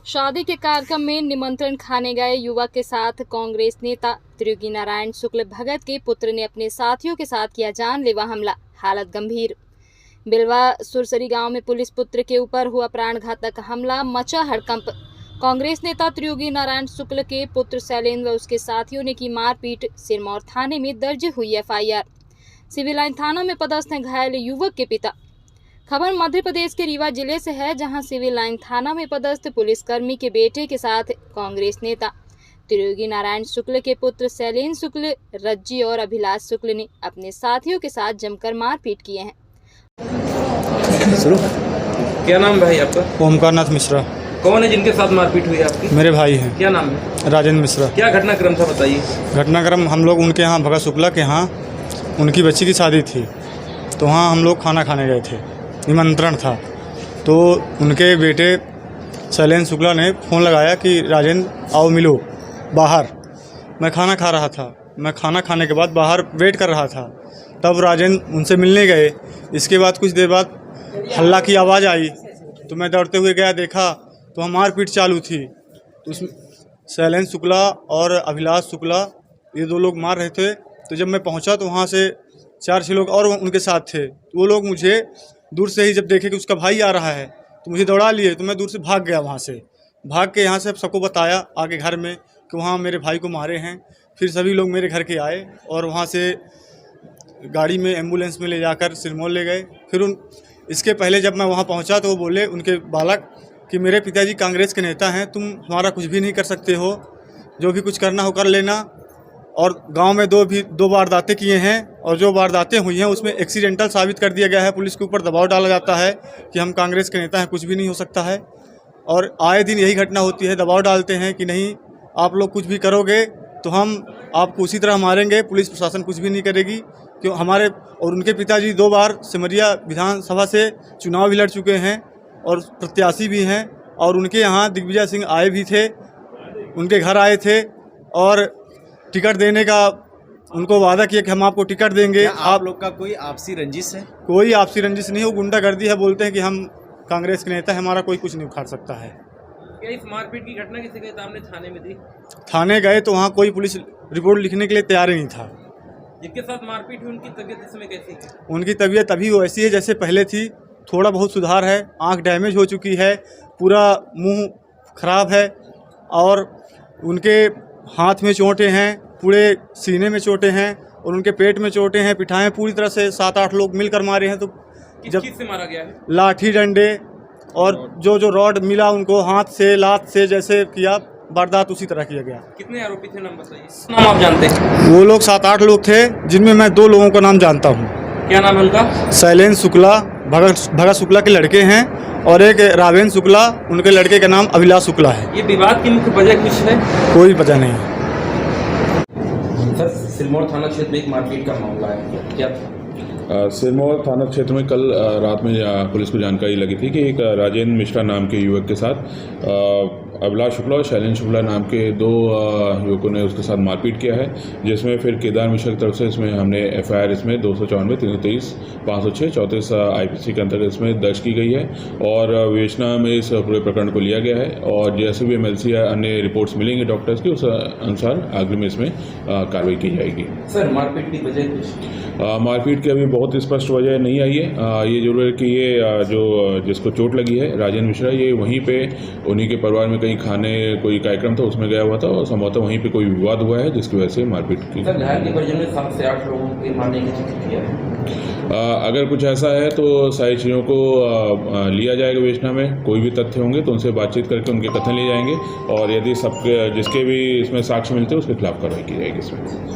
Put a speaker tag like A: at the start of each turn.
A: शादी के कार्यक्रम में निमंत्रण खाने गए युवक के साथ कांग्रेस नेता त्रियोगी नारायण शुक्ल भगत के पुत्र ने अपने साथियों के साथ किया जानलेवा हमला, हालत गंभीर। बिलवा सुरसरी गांव में पुलिस पुत्र के ऊपर हुआ प्राणघातक हमला, मचा हड़कंप। कांग्रेस नेता त्रियोगी नारायण शुक्ल के पुत्र शैलेंद्र व उसके साथियों ने की मारपीट। सिरमौर थाने में दर्ज हुई एफआईआर। सिविल लाइन थाना में पदस्थ हैं घायल युवक के पिता। खबर मध्य प्रदेश के रीवा जिले से है, जहां सिविल लाइन थाना में पदस्थ पुलिसकर्मी के बेटे के साथ कांग्रेस नेता त्रियोगी नारायण शुक्ल के पुत्र शैलेंद्र शुक्ल, रज्जी और अभिलाष शुक्ल ने अपने साथियों के साथ जमकर मारपीट किए हैं।
B: क्या नाम भाई आपका?
C: ओमकारनाथ मिश्रा।
B: कौन है जिनके साथ मारपीट हुई आपकी?
C: मेरे भाई हैं।
B: क्या नाम है?
C: राजेंद्र मिश्रा।
B: क्या घटनाक्रम था बताइए।
C: घटनाक्रम हम लोग उनके यहाँ भगत शुक्ला के यहाँ उनकी बच्ची की शादी थी, तो वहाँ हम लोग खाना खाने गए थे, निमंत्रण था। तो उनके बेटे शैलेंद्र शुक्ला ने फ़ोन लगाया कि राजेंद्र आओ मिलो बाहर। मैं खाना खा रहा था, मैं खाना खाने के बाद बाहर वेट कर रहा था, तब राजेंद्र उनसे मिलने गए। इसके बाद कुछ देर बाद हल्ला की आवाज़ आई, तो मैं दौड़ते हुए गया, देखा तो वहाँ मारपीट चालू थी। तो उसमें शैलेंद्र शुक्ला और अभिलाष शुक्ला ये दो लोग मार रहे थे। तो जब मैं पहुँचा तो वहाँ से 4-6 लोग और उनके साथ थे। तो वो लोग मुझे दूर से ही जब देखे कि उसका भाई आ रहा है तो मुझे दौड़ा लिए। तो मैं दूर से भाग गया, वहाँ से भाग के यहाँ से सबको बताया आगे घर में कि वहाँ मेरे भाई को मारे हैं। फिर सभी लोग मेरे घर के आए और वहाँ से गाड़ी में एम्बुलेंस में ले जाकर सिरमौर ले गए। फिर इसके पहले जब मैं वहाँ पहुँचा तो वो बोले उनके बालक कि मेरे पिताजी कांग्रेस के नेता हैं, तुम हमारा कुछ भी नहीं कर सकते हो, जो भी कुछ करना हो कर लेना। और गांव में दो वारदातें किए हैं और जो वारदातें हुई हैं उसमें एक्सीडेंटल साबित कर दिया गया है। पुलिस के ऊपर दबाव डाला जाता है कि हम कांग्रेस के नेता हैं, कुछ भी नहीं हो सकता है। और आए दिन यही घटना होती है, दबाव डालते हैं कि नहीं आप लोग कुछ भी करोगे तो हम आपको उसी तरह मारेंगे। पुलिस प्रशासन कुछ भी नहीं करेगी, क्यों हमारे और उनके पिताजी 2 बार सिमरिया विधानसभा से चुनाव भी लड़ चुके हैं और प्रत्याशी भी हैं। और उनके यहाँ दिग्विजय सिंह आए भी थे, उनके घर आए थे और टिकट देने का उनको वादा किया कि हम आपको टिकट देंगे।
D: आप लोग का कोई आपसी रंजिश है?
C: कोई आपसी रंजिश नहीं, वो गुंडागर्दी है। बोलते हैं कि हम कांग्रेस के नेता हैं, हमारा कोई कुछ नहीं उखाड़ सकता है।
B: क्या इस मारपीट की घटना किसी के सामने थाने में थी?
C: थाने गए तो वहाँ कोई पुलिस रिपोर्ट लिखने के लिए तैयार ही नहीं था।
B: जिनके साथ मारपीट हुई उनकी तबीयत इस समय कैसी है?
C: उनकी तबीयत अभी वैसी है जैसे पहले थी, थोड़ा बहुत सुधार है। आँख डैमेज हो चुकी है, पूरा मुँह खराब है और उनके हाथ में चोटें हैं, पूरे सीने में चोटें हैं और उनके पेट में चोटें हैं। पिठाएं पूरी तरह से 7-8 लोग मिलकर मारे हैं। तो
B: किस
C: जब
B: चीज़ से मारा गया है?
C: लाठी डंडे और जो रॉड मिला उनको हाथ से लात से जैसे किया, वारदात उसी तरह किया गया।
B: कितने आरोपी थे, नाम बताइए। नाम आप जानते हैं?
C: वो लोग 7-8 लोग थे, जिनमें मैं 2 लोगों का नाम जानता हूँ।
B: क्या नाम है उनका?
C: शैलेंद्र शुक्ला भगत शुक्ला के लड़के हैं और एक राजेंद्र शुक्ला, उनके लड़के का नाम अभिलाष शुक्ला है।
B: ये विवाद की मुख्य वजह कुछ है?
C: कोई वजह नहीं।
B: सर, सिरमौर थाना क्षेत्र में एक मारपीट का मामला है, क्या?
E: सिरमौर थाना क्षेत्र में कल रात में पुलिस को जानकारी लगी थी कि एक राजेंद्र मिश्रा नाम के युवक के साथ अभिलाष शुक्ला और शैलेंद्र शुक्ला नाम के 2 युवकों ने उसके साथ मारपीट किया है, जिसमें फिर केदार मिश्रा की तरफ से इसमें हमने एफआईआर इसमें 254, 323, 506, 34 आईपीसी के अंतर्गत इसमें दर्ज की गई है और विवेचना में इस पूरे प्रकरण को लिया गया है। और जैसे भी एमएलसी या अन्य रिपोर्ट्स मिलेंगे डॉक्टर्स की, उस अनुसार आगे में इसमें कार्रवाई की जाएगी।
B: सर, मारपीट की वजह कुछ?
E: मारपीट की अभी बहुत स्पष्ट वजह नहीं आई है। ये जरूर है कि ये जो जिसको चोट लगी है राजेंद्र मिश्रा, ये वहीं पे उन्हीं के परिवार में कहीं खाने कोई कार्यक्रम था उसमें गया हुआ था और संभवतः वहीं पे कोई विवाद हुआ है जिसकी वजह से मारपीट की।
B: सर, घायल के परिजन ने 7 से 8 लोगों के मारने की जिक्र किया है।
E: अगर कुछ ऐसा है तो सारी चीज़ों को लिया जाएगा विवेचना में। कोई भी तथ्य होंगे तो उनसे बातचीत करके उनके कथन लिए जाएंगे और यदि सबके जिसके भी इसमें साक्ष्य मिलते हैं उसके खिलाफ कार्रवाई की जाएगी इसमें।